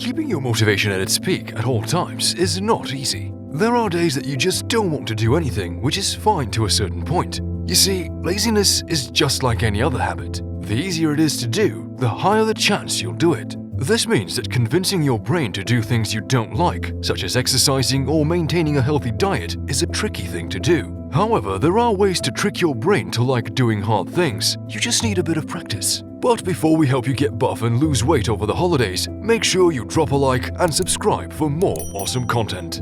keeping your motivation at its peak at all times is not easy. There are days that you just don't want to do anything, which is fine to a certain point. You see, laziness is just like any other habit. The easier it is to do, the higher the chance you'll do it. This means that convincing your brain to do things you don't like, such as exercising or maintaining a healthy diet, is a tricky thing to do. However, there are ways to trick your brain to like doing hard things. You just need a bit of practice. But before we help you get buff and lose weight over the holidays, make sure you drop a like and subscribe for more awesome content.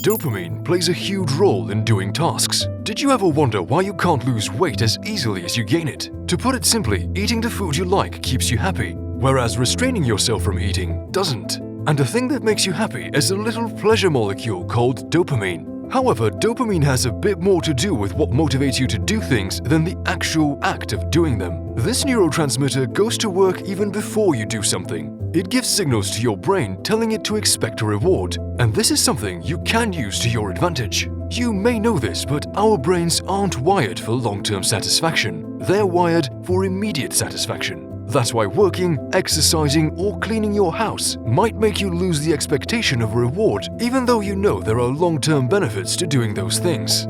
Dopamine plays a huge role in doing tasks. Did you ever wonder why you can't lose weight as easily as you gain it? To put it simply, eating the food you like keeps you happy, whereas restraining yourself from eating doesn't. And the thing that makes you happy is a little pleasure molecule called dopamine. However, dopamine has a bit more to do with what motivates you to do things than the actual act of doing them. This neurotransmitter goes to work even before you do something. It gives signals to your brain telling it to expect a reward, and this is something you can use to your advantage. You may know this, but our brains aren't wired for long-term satisfaction. They're wired for immediate satisfaction. That's why working, exercising, or cleaning your house might make you lose the expectation of a reward, even though you know there are long-term benefits to doing those things.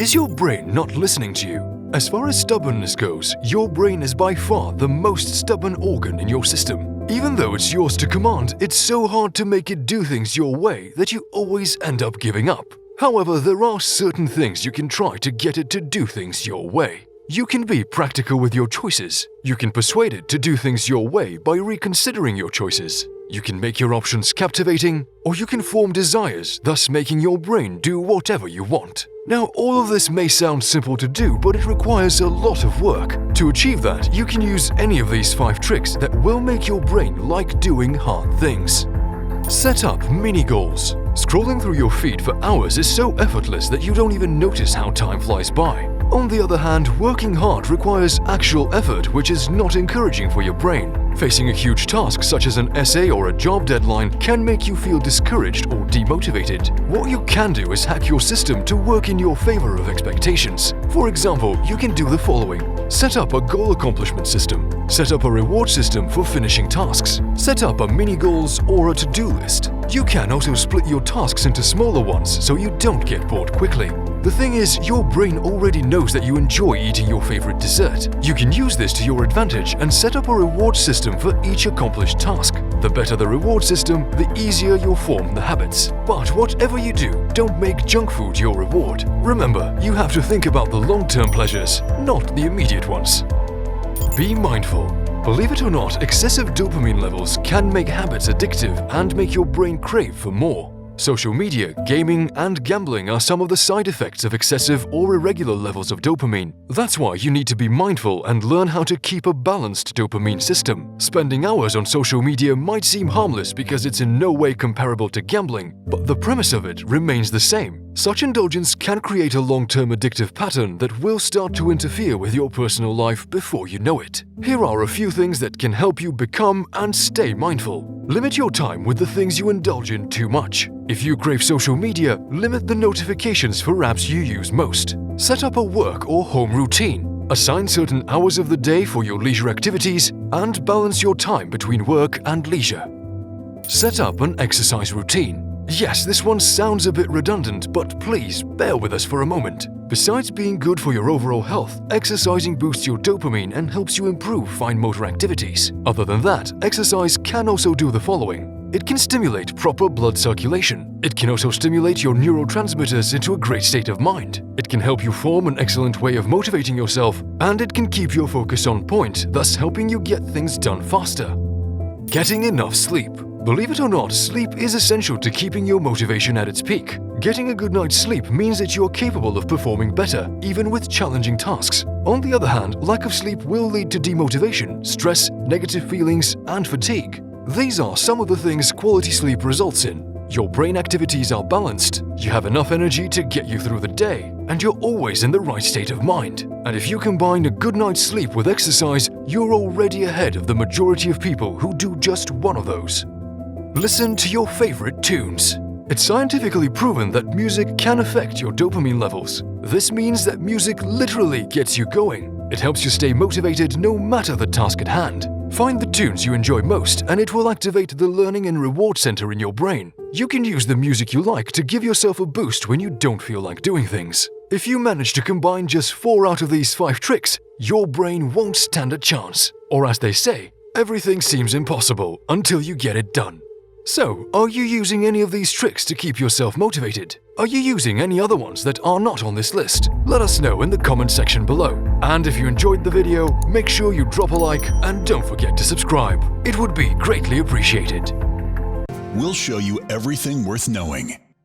Is your brain not listening to you? As far as stubbornness goes, your brain is by far the most stubborn organ in your system. Even though it's yours to command, it's so hard to make it do things your way that you always end up giving up. However, there are certain things you can try to get it to do things your way. You can be practical with your choices. You can persuade it to do things your way by reconsidering your choices. You can make your options captivating, or you can form desires, thus making your brain do whatever you want. Now, all of this may sound simple to do, but it requires a lot of work. To achieve that, you can use any of these 5 tricks that will make your brain like doing hard things. Set up mini goals. Scrolling through your feed for hours is so effortless that you don't even notice how time flies by. On the other hand, working hard requires actual effort, which is not encouraging for your brain. Facing a huge task such as an essay or a job deadline can make you feel discouraged or demotivated. What you can do is hack your system to work in your favor of expectations. For example, you can do the following. Set up a goal accomplishment system. Set up a reward system for finishing tasks. Set up a mini goals or a to-do list. You can also split your tasks into smaller ones so you don't get bored quickly. The thing is, your brain already knows that you enjoy eating your favorite dessert. You can use this to your advantage and set up a reward system for each accomplished task. The better the reward system, the easier you'll form the habits. But whatever you do, don't make junk food your reward. Remember, you have to think about the long-term pleasures, not the immediate ones. Be mindful. Believe it or not, excessive dopamine levels can make habits addictive and make your brain crave for more. Social media, gaming, and gambling are some of the side effects of excessive or irregular levels of dopamine. That's why you need to be mindful and learn how to keep a balanced dopamine system. Spending hours on social media might seem harmless because it's in no way comparable to gambling, but the premise of it remains the same. Such indulgence can create a long-term addictive pattern that will start to interfere with your personal life before you know it. Here are a few things that can help you become and stay mindful. Limit your time with the things you indulge in too much. If you crave social media, limit the notifications for apps you use most. Set up a work or home routine. Assign certain hours of the day for your leisure activities and balance your time between work and leisure. Set up an exercise routine. Yes, this one sounds a bit redundant, but please bear with us for a moment. Besides being good for your overall health, exercising boosts your dopamine and helps you improve fine motor activities. Other than that, exercise can also do the following. It can stimulate proper blood circulation. It can also stimulate your neurotransmitters into a great state of mind. It can help you form an excellent way of motivating yourself, and it can keep your focus on point, thus helping you get things done faster. Getting enough sleep. Believe it or not, sleep is essential to keeping your motivation at its peak. Getting a good night's sleep means that you are capable of performing better, even with challenging tasks. On the other hand, lack of sleep will lead to demotivation, stress, negative feelings, and fatigue. These are some of the things quality sleep results in. Your brain activities are balanced, you have enough energy to get you through the day, and you're always in the right state of mind. And if you combine a good night's sleep with exercise, you're already ahead of the majority of people who do just one of those. Listen to your favorite tunes. It's scientifically proven that music can affect your dopamine levels. This means that music literally gets you going. It helps you stay motivated no matter the task at hand. Find the tunes you enjoy most and it will activate the learning and reward center in your brain. You can use the music you like to give yourself a boost when you don't feel like doing things. If you manage to combine just 4 out of these 5 tricks, your brain won't stand a chance. Or as they say, everything seems impossible until you get it done. So, are you using any of these tricks to keep yourself motivated? Are you using any other ones that are not on this list? Let us know in the comment section below. And if you enjoyed the video, make sure you drop a like and don't forget to subscribe. It would be greatly appreciated. We'll show you everything worth knowing.